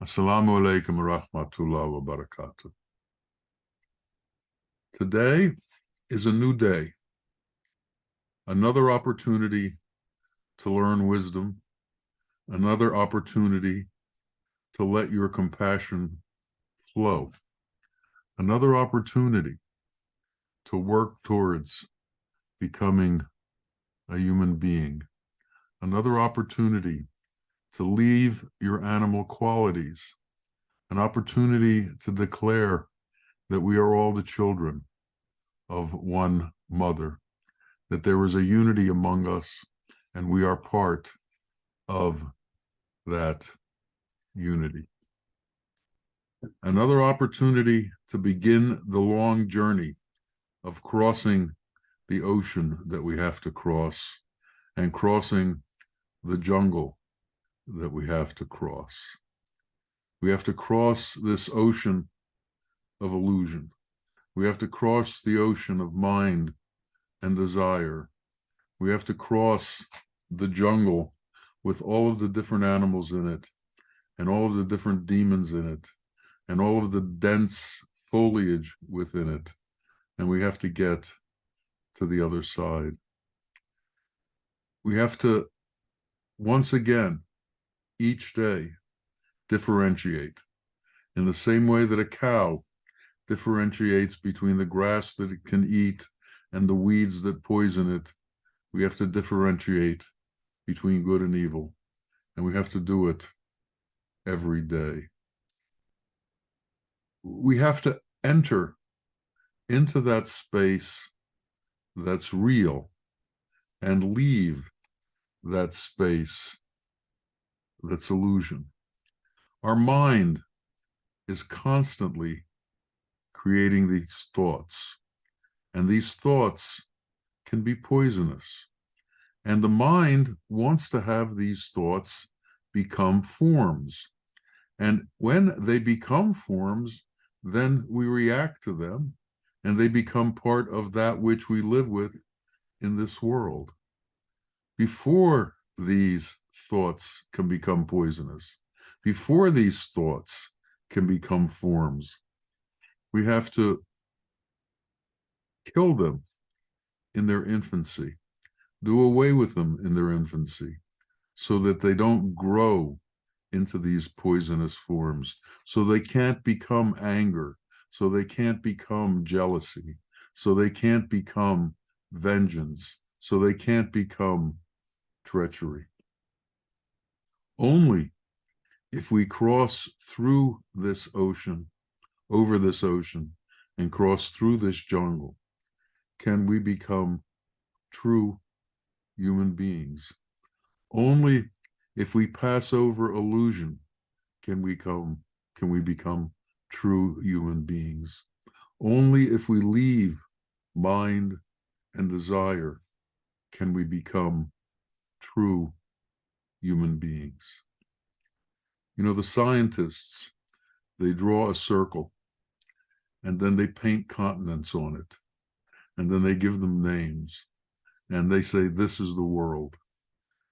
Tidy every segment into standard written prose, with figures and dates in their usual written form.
Assalamu alaikum wa rahmatullah wa barakatuh. Today is a new day, another opportunity to learn wisdom, another opportunity to let your compassion flow, another opportunity to work towards becoming a human being, another opportunity to leave your animal qualities, an opportunity to declare that we are all the children of one mother, that there is a unity among us, and we are part of that unity. Another opportunity to begin the long journey of crossing the ocean that we have to cross and crossing the jungle that we have to cross. We have to cross this ocean of illusion. We have to cross the ocean of mind and desire. We have to cross the jungle with all of the different animals in it, and all of the different demons in it, and all of the dense foliage within it. And we have to get to the other side. We have to, once again, each day, differentiate in the same way that a cow differentiates between the grass that it can eat and the weeds that poison it. We have to differentiate between good and evil, and we have to do it every day. We have to enter into that space that's real and leave that space that's illusion. Our mind is constantly creating these thoughts, and these thoughts can be poisonous. And the mind wants to have these thoughts become forms. And when they become forms, then we react to them, and they become part of that which we live with in this world. Before these thoughts can become poisonous, before these thoughts can become forms, we have to kill them in their infancy, do away with them in their infancy, so that they don't grow into these poisonous forms, so they can't become anger, so they can't become jealousy, so they can't become vengeance, so they can't become treachery. Only if we cross through this ocean, over this ocean, and cross through this jungle, can we become true human beings. Only if we pass over illusion can we become true human beings. Only if we leave mind and desire can we become true human beings. You know, the scientists, they draw a circle, and then they paint continents on it, and then they give them names, and they say, this is the world.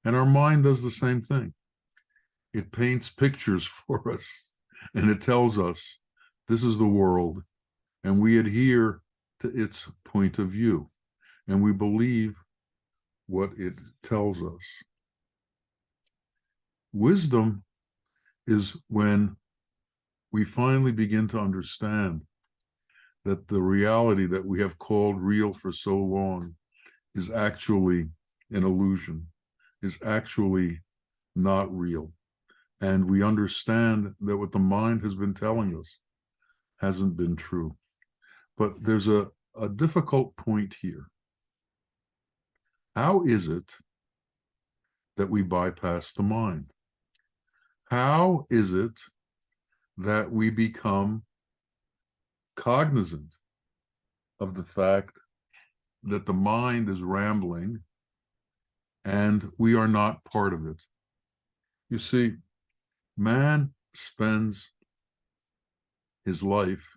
And our mind does the same thing. It paints pictures for us, and it tells us, this is the world, and we adhere to its point of view, and we believe what it tells us. Wisdom is when we finally begin to understand that the reality that we have called real for so long is actually an illusion, is actually not real. And we understand that what the mind has been telling us hasn't been true. But there's a difficult point here. How is it that we bypass the mind? How is it that we become cognizant of the fact that the mind is rambling and we are not part of it? You see, man spends his life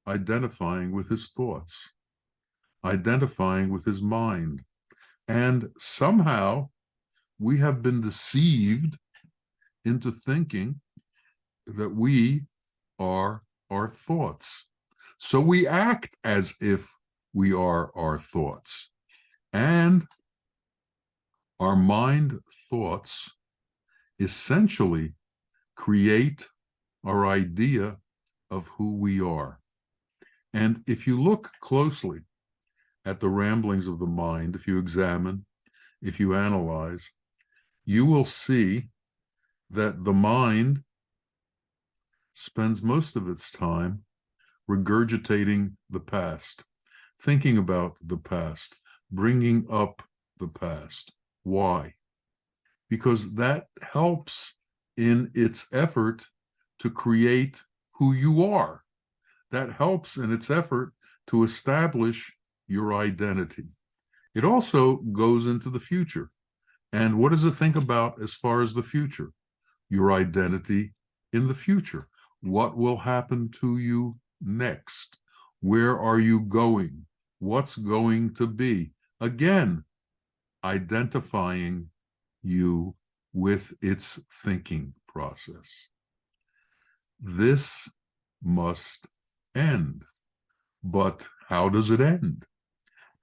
identifying with his thoughts, identifying with his mind, and somehow we have been deceived into thinking that we are our thoughts. So we act as if we are our thoughts. And our mind thoughts essentially create our idea of who we are. And if you look closely at the ramblings of the mind, if you examine, if you analyze, you will see that the mind spends most of its time regurgitating the past, thinking about the past, bringing up the past. Why? Because that helps in its effort to create who you are. That helps in its effort to establish your identity. It also goes into the future. And what does it think about as far as the future? Your identity in the future. What will happen to you next? Where are you going? What's going to be? Again, identifying you with its thinking process. This must end. But how does it end?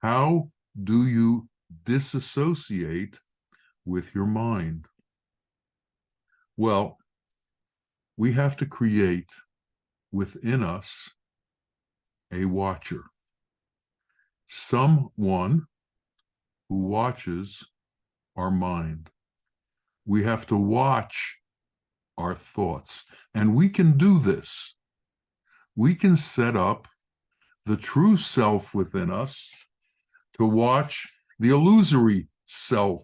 How do you disassociate with your mind? Well, we have to create within us a watcher, someone who watches our mind. We have to watch our thoughts, and we can do this. We can set up the true self within us to watch the illusory self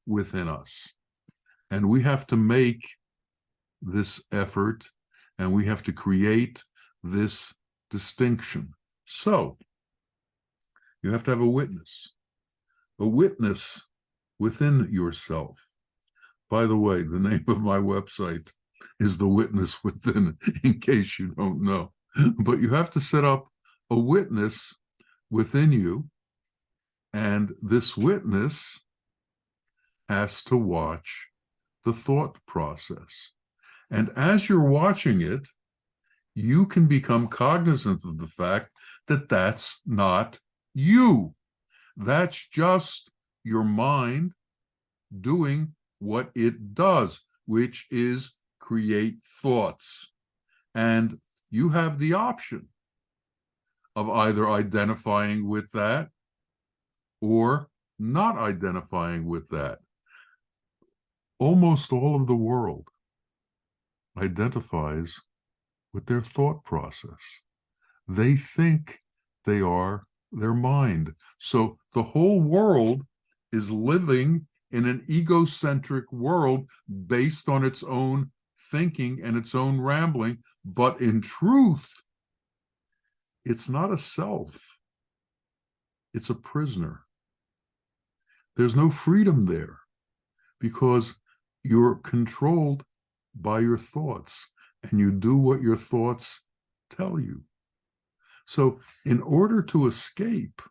within us. And we have to make this effort, and we have to create this distinction. So you have to have a witness within yourself. By the way, the name of my website is The Witness Within, in case you don't know. But you have to set up a witness within you, and this witness has to watch the thought process. And as you're watching it, you can become cognizant of the fact that that's not you. That's just your mind doing what it does, which is create thoughts. And you have the option of either identifying with that or not identifying with that. Almost all of the world identifies with their thought process. They think they are their mind. So the whole world is living in an egocentric world based on its own thinking and its own rambling. But in truth, it's not a self. It's a prisoner. There's no freedom there because you're controlled by your thoughts, and you do what your thoughts tell you. So in order to escape,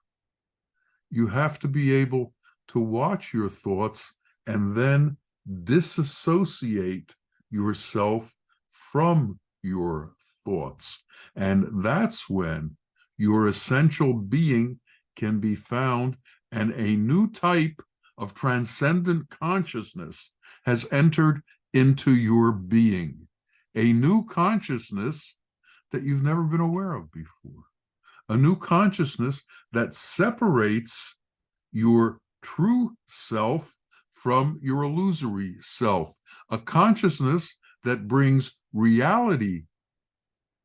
you have to be able to watch your thoughts and then disassociate yourself from your thoughts. And that's when your essential being can be found, and a new type of transcendent consciousness has entered into your being, a new consciousness that you've never been aware of before, a new consciousness that separates your true self from your illusory self, a consciousness that brings reality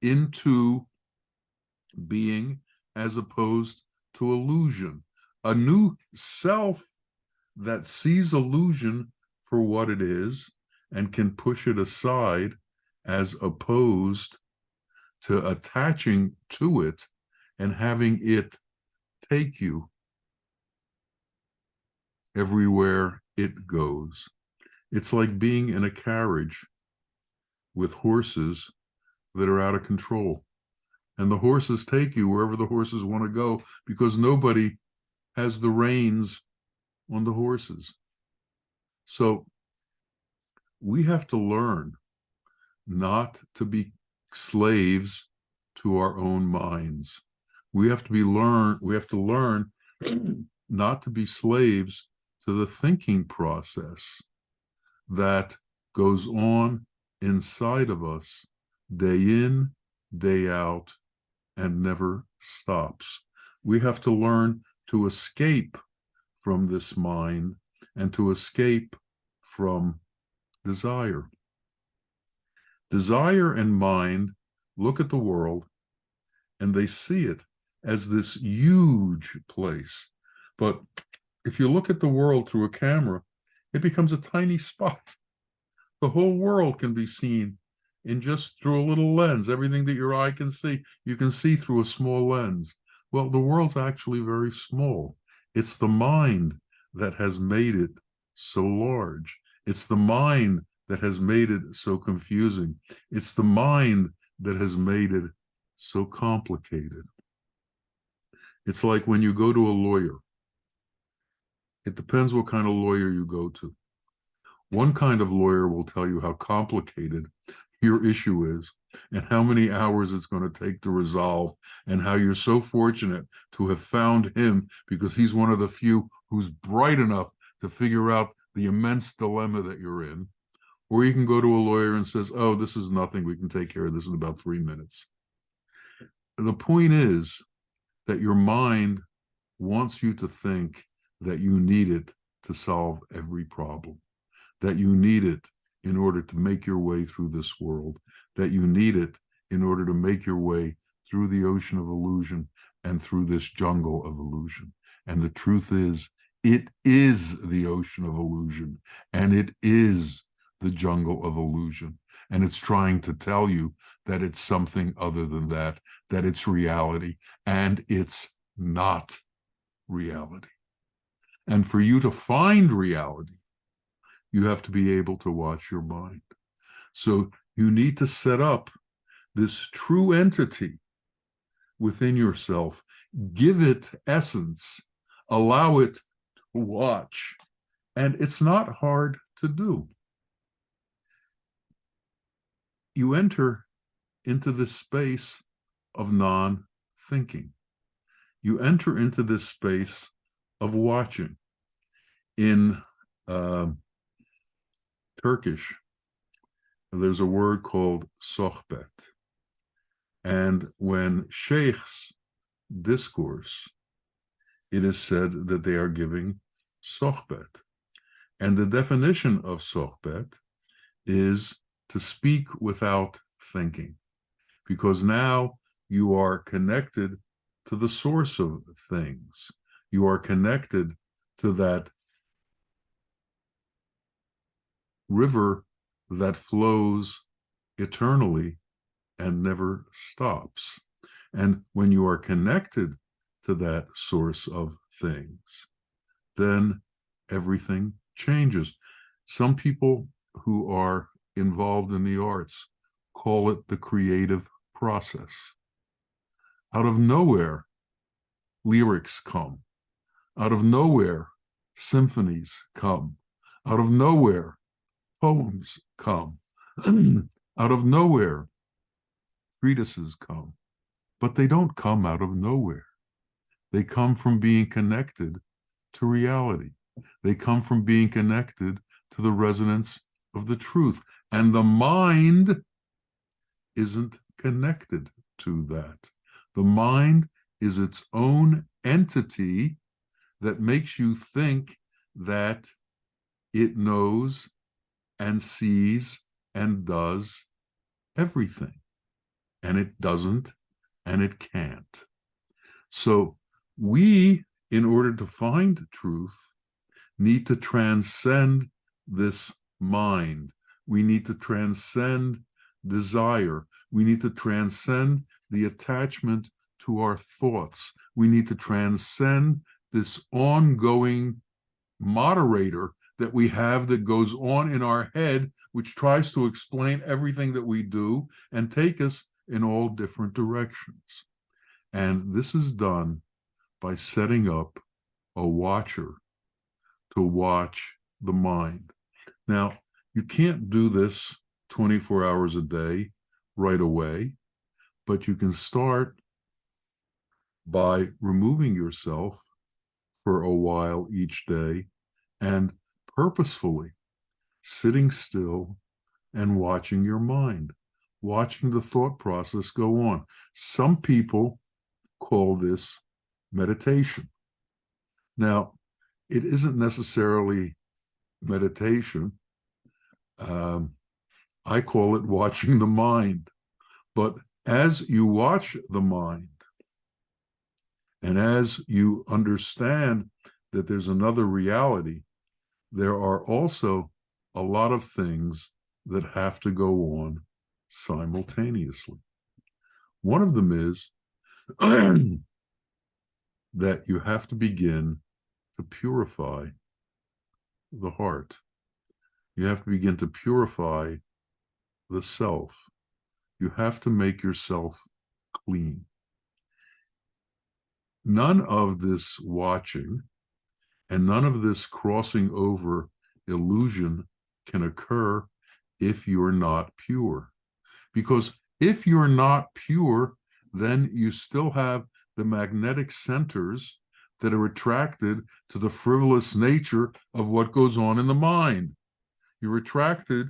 into being as opposed to illusion, a new self that sees illusion for what it is and can push it aside as opposed to attaching to it and having it take you everywhere it goes. It's like being in a carriage with horses that are out of control. And the horses take you wherever the horses want to go because nobody has the reins on the horses. So we have to learn not to be slaves to our own minds. We have to learn not to be slaves to the thinking process that goes on inside of us day in, day out, and never stops. We have to learn to escape from this mind and to escape from desire. Desire and mind look at the world and they see it as this huge place. But if you look at the world through a camera, it becomes a tiny spot. The whole world can be seen in just through a little lens. Everything that your eye can see, you can see through a small lens. Well, the world's actually very small. It's the mind that has made it so large. It's the mind that has made it so confusing. It's the mind that has made it so complicated. It's like when you go to a lawyer. It depends what kind of lawyer you go to. One kind of lawyer will tell you how complicated your issue is and how many hours it's going to take to resolve, and how you're so fortunate to have found him because he's one of the few who's bright enough to figure out the immense dilemma that you're in. Or you can go to a lawyer and says, oh, this is nothing. We can take care of this in about 3 minutes. The point is that your mind wants you to think that you need it to solve every problem, that you need it in order to make your way through this world, that you need it in order to make your way through the ocean of illusion and through this jungle of illusion. And the truth is, it is the ocean of illusion, and it is the jungle of illusion. And it's trying to tell you that it's something other than that it's reality, and it's not reality. And for you to find reality, you have to be able to watch your mind. So you need to set up this true entity within yourself, give it essence, allow it to watch. And it's not hard to do. You enter into this space of non-thinking. You enter into this space of watching. In Turkish, there's a word called sohbet. And when sheikhs discourse, it is said that they are giving sohbet. And the definition of sohbet is to speak without thinking, because now you are connected to the source of things. You are connected to that river that flows eternally and never stops. And when you are connected to that source of things, then everything changes. Some people who are involved in the arts call it the creative process. Out of nowhere, lyrics come. Out of nowhere, symphonies come. Out of nowhere, poems come. Out of nowhere, treatises come. But they don't come out of nowhere. They come from being connected to reality. They come from being connected to the resonance of the truth. And the mind isn't connected to that. The mind is its own entity that makes you think that it knows and sees and does everything. And it doesn't, and it can't. So we, in order to find truth, need to transcend this mind. We need to transcend desire. We need to transcend the attachment to our thoughts. We need to transcend this ongoing moderator that we have that goes on in our head, which tries to explain everything that we do and take us in all different directions. And this is done by setting up a watcher to watch the mind. Now, you can't do this 24 hours a day right away, but you can start by removing yourself for a while each day and purposefully sitting still and watching your mind, watching the thought process go on. Some people call this meditation. Now, it isn't necessarily meditation. I call it watching the mind. But as you watch the mind, and as you understand that there's another reality, there are also a lot of things that have to go on simultaneously. One of them is that you have to begin to purify the heart. You have to begin to purify the self. You have to make yourself clean. None of this watching and none of this crossing over illusion can occur if you're not pure. Because if you're not pure, then you still have the magnetic centers that are attracted to the frivolous nature of what goes on in the mind. You're attracted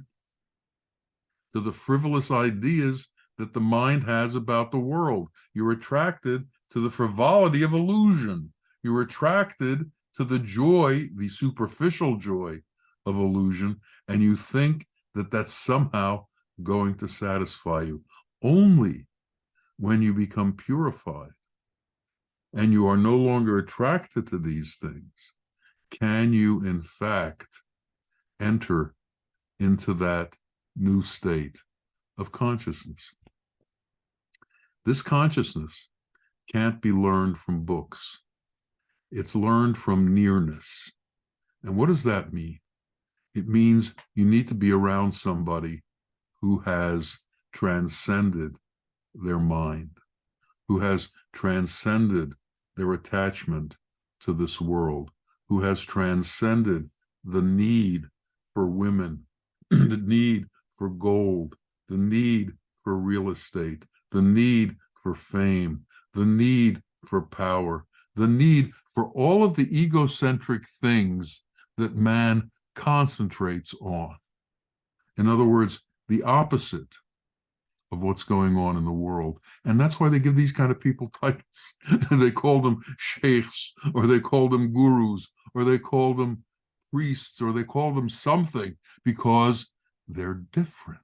to the frivolous ideas that the mind has about the world. You're attracted to the frivolity of illusion. You're attracted to the joy, the superficial joy of illusion, and you think that that's somehow going to satisfy you. Only when you become purified and you are no longer attracted to these things can you, in fact, enter into that new state of consciousness. This consciousness can't be learned from books. It's learned from nearness. And what does that mean? It means you need to be around somebody who has transcended their mind, who has transcended their attachment to this world, who has transcended the need for women, the need for gold, the need for real estate, the need for fame, the need for power, the need for all of the egocentric things that man concentrates on. In other words, the opposite of what's going on in the world. And that's why they give these kind of people titles. They call them sheikhs, or they call them gurus, or they call them priests, or they call them something, because they're different.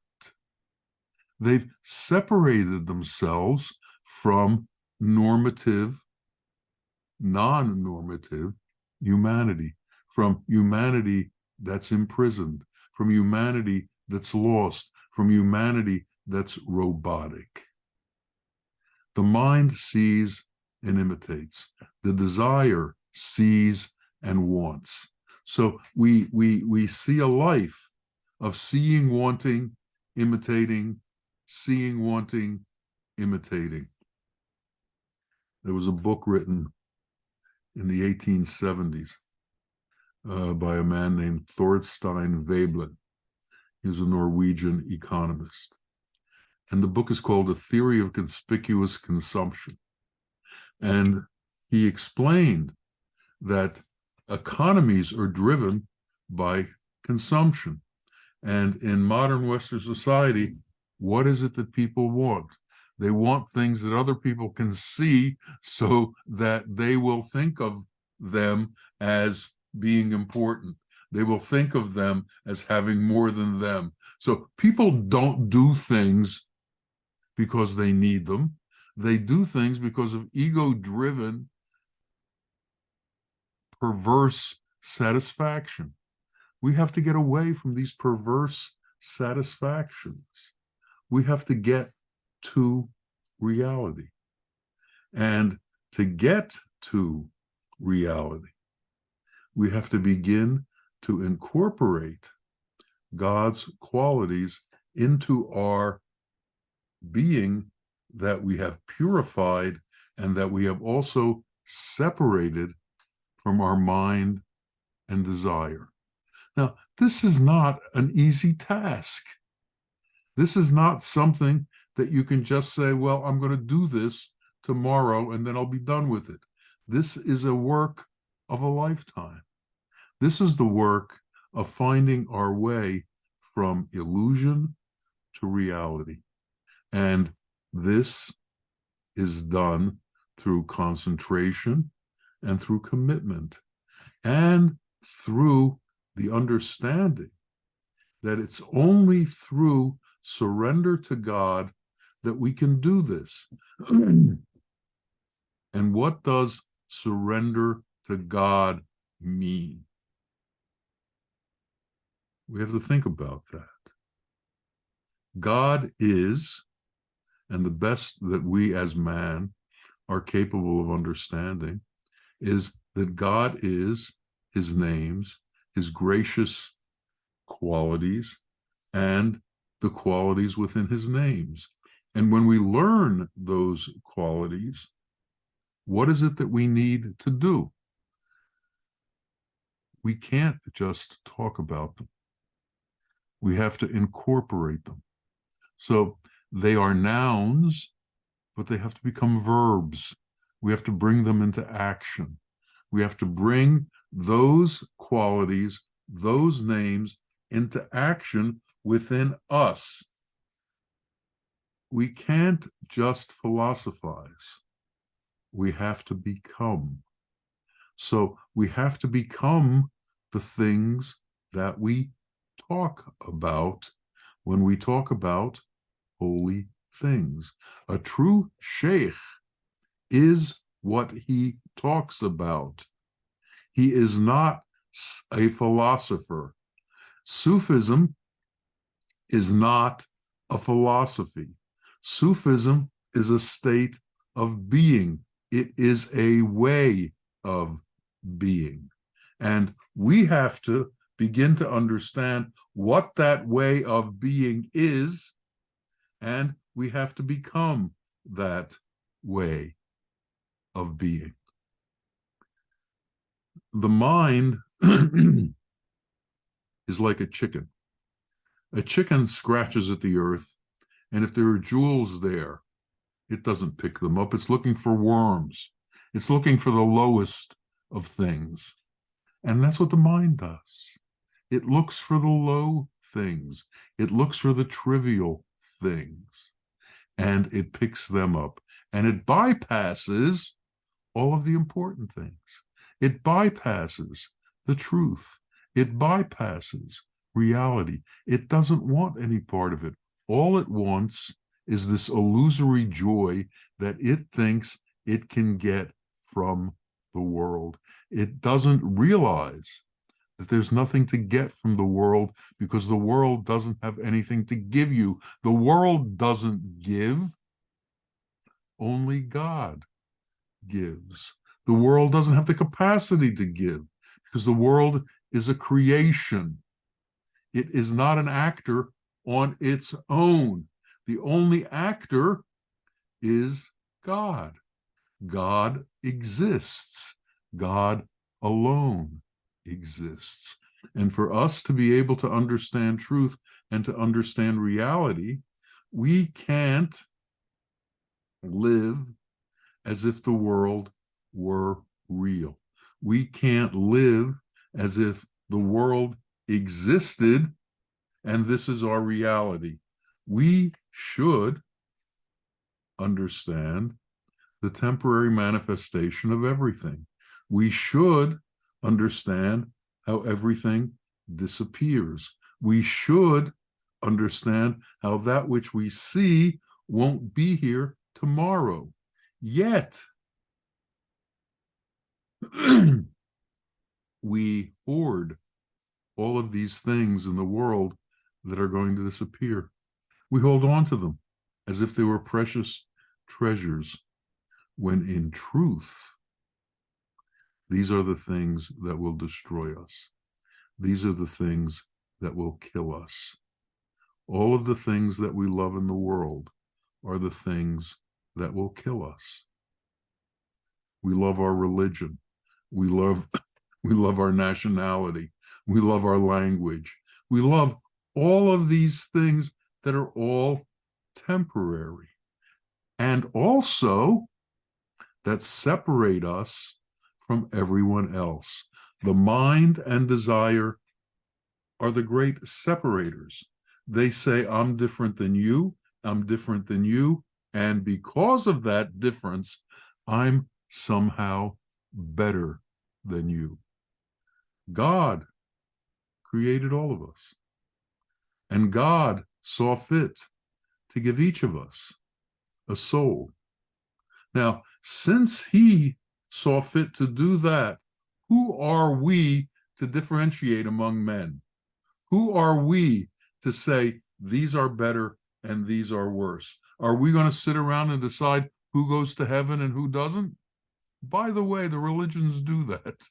They've separated themselves from normative, non-normative humanity, from humanity that's imprisoned, from humanity that's lost, from humanity that's robotic. The mind sees and imitates. The desire sees and wants. So we see a life of seeing, wanting, imitating, seeing, wanting, imitating. There was a book written in the 1870s by a man named Thorstein Veblen. He was a Norwegian economist. And the book is called A Theory of Conspicuous Consumption. And he explained that economies are driven by consumption. And in modern Western society, what is it that people want? They want things that other people can see so that they will think of them as being important. They will think of them as having more than them. So people don't do things because they need them. They do things because of ego-driven, perverse satisfaction. We have to get away from these perverse satisfactions. We have to get to reality. And to get to reality, we have to begin to incorporate God's qualities into our being that we have purified and that we have also separated from our mind and desire. Now, this is not an easy task. This is not something that you can just say, well, I'm going to do this tomorrow and then I'll be done with it. This is a work of a lifetime. This is the work of finding our way from illusion to reality. And this is done through concentration and through commitment and through the understanding that it's only through surrender to God that we can do this. And what does surrender to God mean? We have to think about that. God is, and the best that we as man are capable of understanding is that God is his names, his gracious qualities, and the qualities within his names. And when we learn those qualities, what is it that we need to do? We can't just talk about them. We have to incorporate them. So they are nouns, but they have to become verbs. We have to bring them into action. We have to bring those qualities, those names into action within us. We can't just philosophize. We have to become. So we have to become the things that we talk about when we talk about holy things. A true sheikh is what he talks about. He is not a philosopher. Sufism is not a philosophy. Sufism is a state of being. It is a way of being. And we have to begin to understand what that way of being is, and we have to become that way of being. The mind is like a chicken. A chicken scratches at the earth, and if there are jewels there, it doesn't pick them up. It's looking for worms. It's looking for the lowest of things. And that's what the mind does. It looks for the low things. It looks for the trivial things. And it picks them up. And it bypasses all of the important things. It bypasses the truth. It bypasses reality. It doesn't want any part of it. All it wants is this illusory joy that it thinks it can get from the world. It doesn't realize that there's nothing to get from the world because the world doesn't have anything to give you. The world doesn't give. Only God gives. The world doesn't have the capacity to give because the world is a creation. It is not an actor on its own. The only actor is God. God exists. God alone exists. And for us to be able to understand truth and to understand reality, we can't live as if the world were real. We can't live as if the world existed and this is our reality. We should understand the temporary manifestation of everything. We should understand how everything disappears. We should understand how that which we see won't be here tomorrow. Yet, we hoard all of these things in the world that are going to disappear. We hold on to them as if they were precious treasures, when in truth, these are the things that will destroy us. These are the things that will kill us. All of the things that we love in the world are the things that will kill us. We love our religion. We love our nationality. We love our language. We love all of these things that are all temporary, and also that separate us from everyone else. The mind and desire are the great separators. They say, I'm different than you, I'm different than you, and because of that difference, I'm somehow better than you. God created all of us, and God saw fit to give each of us a soul. Now, since he saw fit to do that, who are we to differentiate among men? Who are we to say these are better and these are worse? Are we going to sit around and decide who goes to heaven and who doesn't? By the way, the religions do that.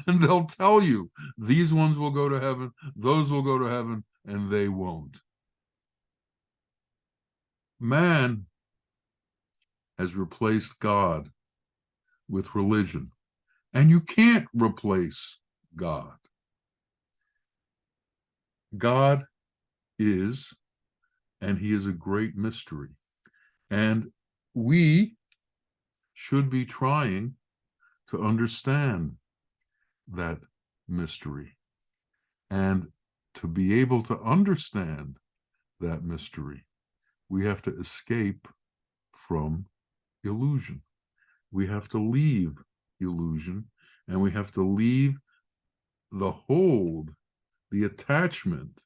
And they'll tell you these ones will go to heaven, those will go to heaven, and they won't. Man has replaced God with religion, and you can't replace God. God is, and he is a great mystery. And we should be trying to understand that mystery. And to be able to understand that mystery, we have to escape from illusion. We have to leave illusion, and we have to leave the hold, the attachment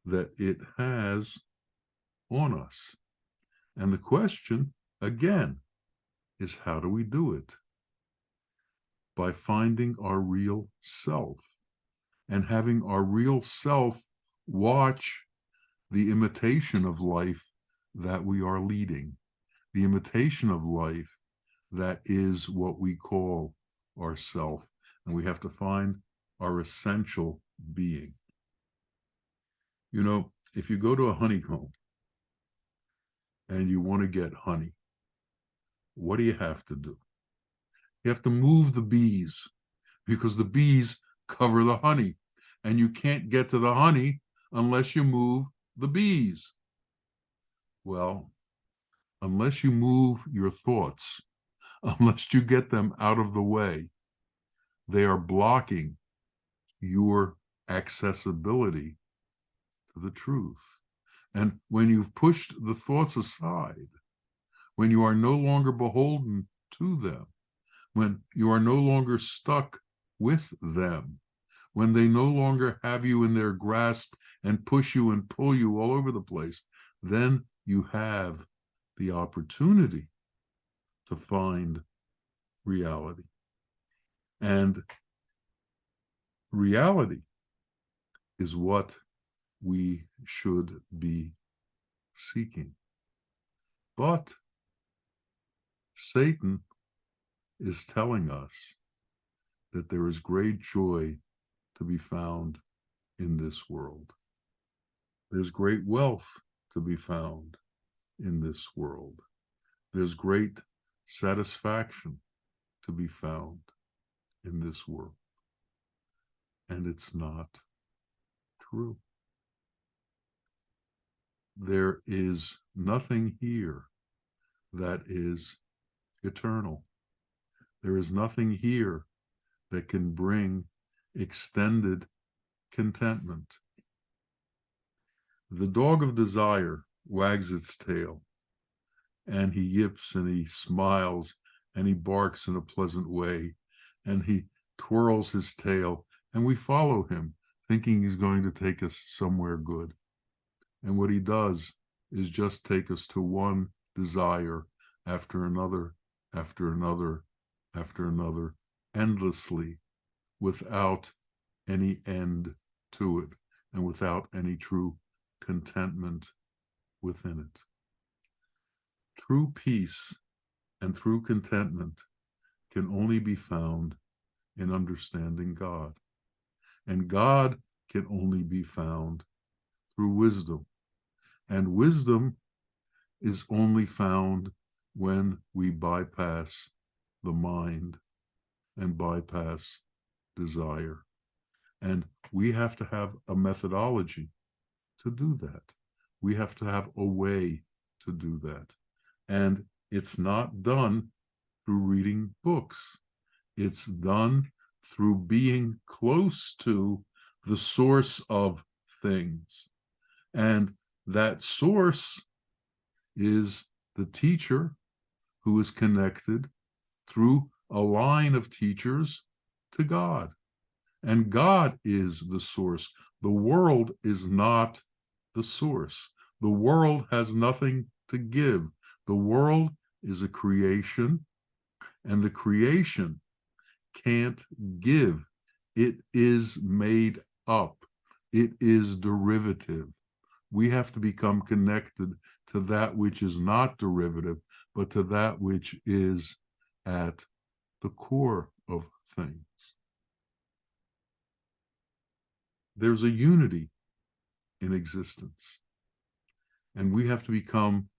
that it has on us. And the question, again, is how do we do it? By finding our real self and having our real self watch the imitation of life that we are leading, the imitation of life that is what we call ourself. And we have to find our essential being. You know, if you go to a honeycomb and you want to get honey, what do you have to do? You have to move the bees, because the bees cover the honey, and you can't get to the honey unless you move the bees. Well, unless you move your thoughts, unless you get them out of the way, they are blocking your accessibility to the truth. And when you've pushed the thoughts aside, when you are no longer beholden to them, when you are no longer stuck with them, when they no longer have you in their grasp and push you and pull you all over the place, then you have the opportunity to find reality. And reality is what we should be seeking. But Satan is telling us that there is great joy to be found in this world. There's great wealth to be found in this world. There's great satisfaction to be found in this world. And it's not true. There is nothing here that is eternal. There is nothing here that can bring extended contentment. The dog of desire wags its tail, and he yips and he smiles and he barks in a pleasant way, and he twirls his tail, and we follow him thinking he's going to take us somewhere good. And what he does is just take us to one desire after another, after another, after another, endlessly, without any end to it, and without any true contentment within it. True peace and true contentment can only be found in understanding God. And God can only be found through wisdom. And wisdom is only found when we bypass the mind and bypass desire. And we have to have a methodology to do that. We have to have a way to do that. And it's not done through reading books. It's done through being close to the source of things. And that source is the teacher who is connected through a line of teachers to God. And God is the source. The world is not the source. The world has nothing to give. The world is a creation, and the creation can't give. It is made up. It is derivative. We have to become connected to that which is not derivative, but to that which is at the core of things. There's a unity in existence, and we have to become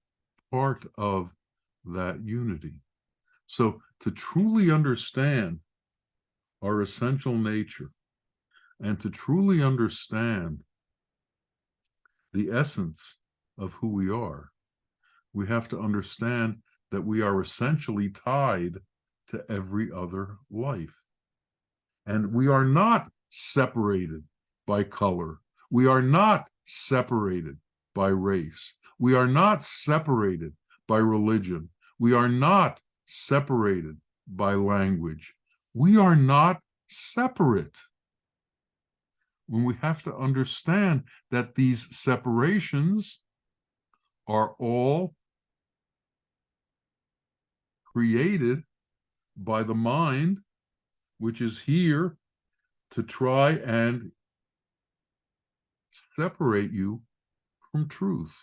part of that unity. So to truly understand our essential nature and to truly understand the essence of who we have to understand that we are essentially tied to every other life. And we are not separated by color. We are not separated by race. We are not separated by religion. We are not separated by language. We are not separate. When we have to understand that these separations are all created by the mind, which is here to try and separate you from truth,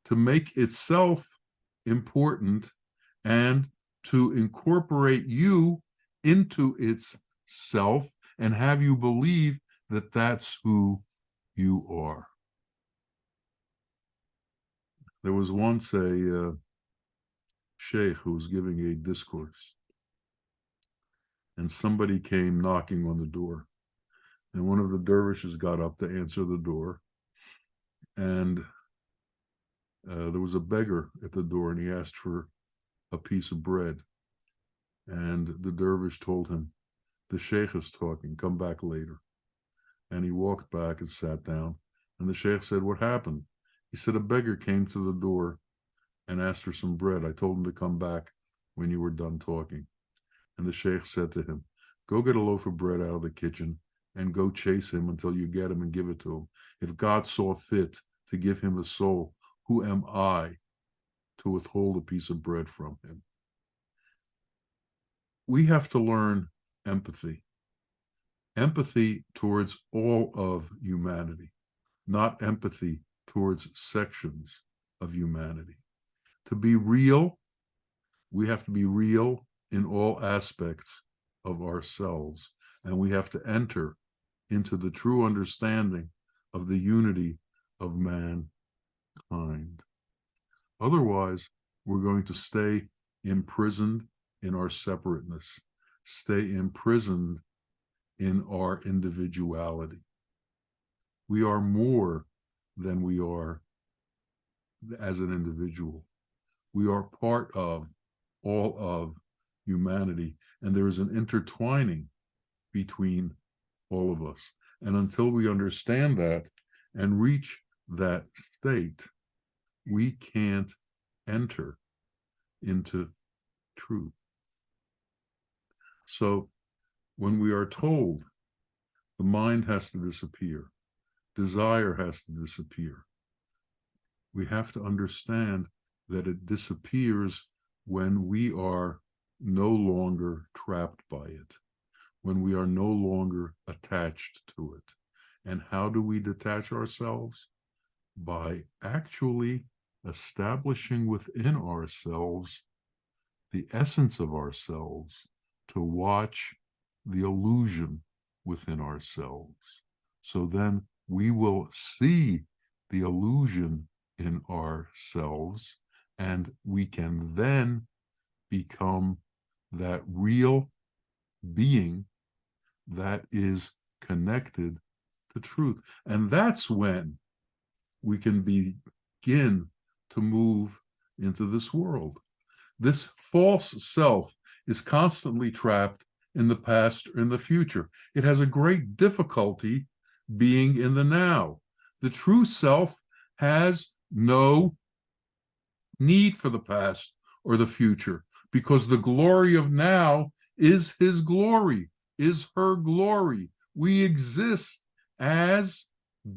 to make itself important and to incorporate you into its self and have you believe that that's who you are. There was once a sheikh who was giving a discourse, and somebody came knocking on the door, and one of the dervishes got up to answer the door, and there was a beggar at the door, and he asked for a piece of bread, and the dervish told him, the sheikh is talking, come back later. And he walked back and sat down, and the sheikh said, what happened? He said, a beggar came to the door and asked for some bread. I told him to come back when you were done talking. And the sheikh said to him, go get a loaf of bread out of the kitchen and go chase him until you get him and give it to him. If God saw fit to give him a soul, who am I to withhold a piece of bread from him? We have to learn empathy. Empathy towards all of humanity, not empathy towards sections of humanity. To be real, we have to be real in all aspects of ourselves, and we have to enter into the true understanding of the unity of mankind. Otherwise, we're going to stay imprisoned in our separateness, stay imprisoned in our individuality. We are more than we are as an individual. We are part of all of humanity, and there is an intertwining between all of us. And until we understand that and reach that state, we can't enter into truth. So when we are told the mind has to disappear, desire has to disappear, we have to understand that it disappears when we are no longer trapped by it, when we are no longer attached to it. And how do we detach ourselves? By actually establishing within ourselves the essence of ourselves, to watch the illusion within ourselves. So then we will see the illusion in ourselves, and we can then become that real being that is connected to truth. And that's when we can begin to move into this world. This false self is constantly trapped in the past or in the future. It has a great difficulty being in the now. The true self has no need for the past or the future, because the glory of now is his glory, is her glory. We exist as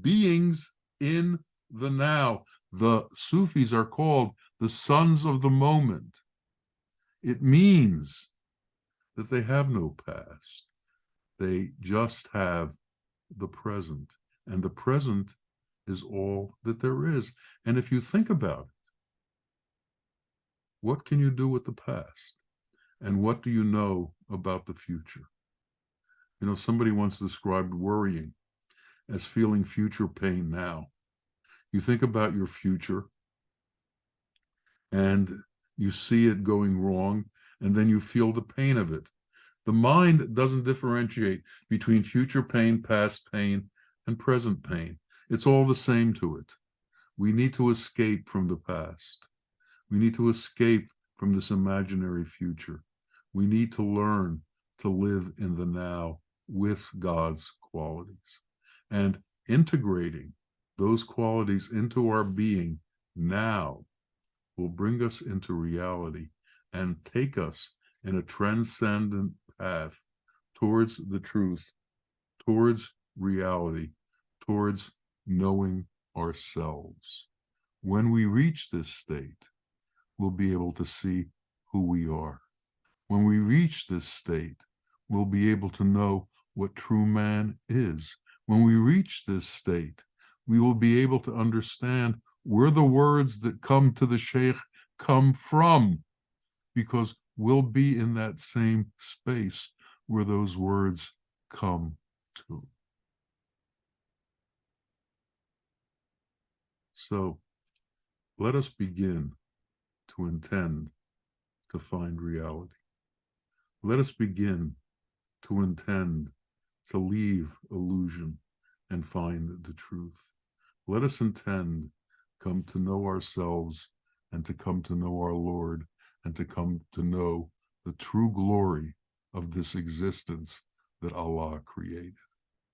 beings in the now. The Sufis are called the sons of the moment. It means that they have no past. They just have the present. And the present is all that there is. And if you think about it, what can you do with the past? And what do you know about the future? You know, somebody once described worrying as feeling future pain now. You think about your future and you see it going wrong, and then you feel the pain of it. The mind doesn't differentiate between future pain, past pain, and present pain. It's all the same to it. We need to escape from the past. We need to escape from this imaginary future. We need to learn to live in the now with God's qualities, and integrating those qualities into our being now will bring us into reality and take us in a transcendent path towards the truth, towards reality, towards knowing ourselves. When we reach this state, we'll be able to see who we are. When we reach this state, we'll be able to know what true man is. When we reach this state, we will be able to understand where the words that come to the Sheikh come from, because we'll be in that same space where those words come to. So let us begin to intend to find reality. Let us begin to intend to leave illusion and find the truth. Let us intend come to know ourselves and to come to know our Lord and to come to know the true glory of this existence that Allah created.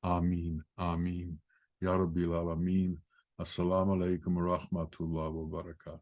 Ameen, Ameen. Ya Rabbil Alameen. Assalamu alaikum wa rahmatullahi wa barakatuh.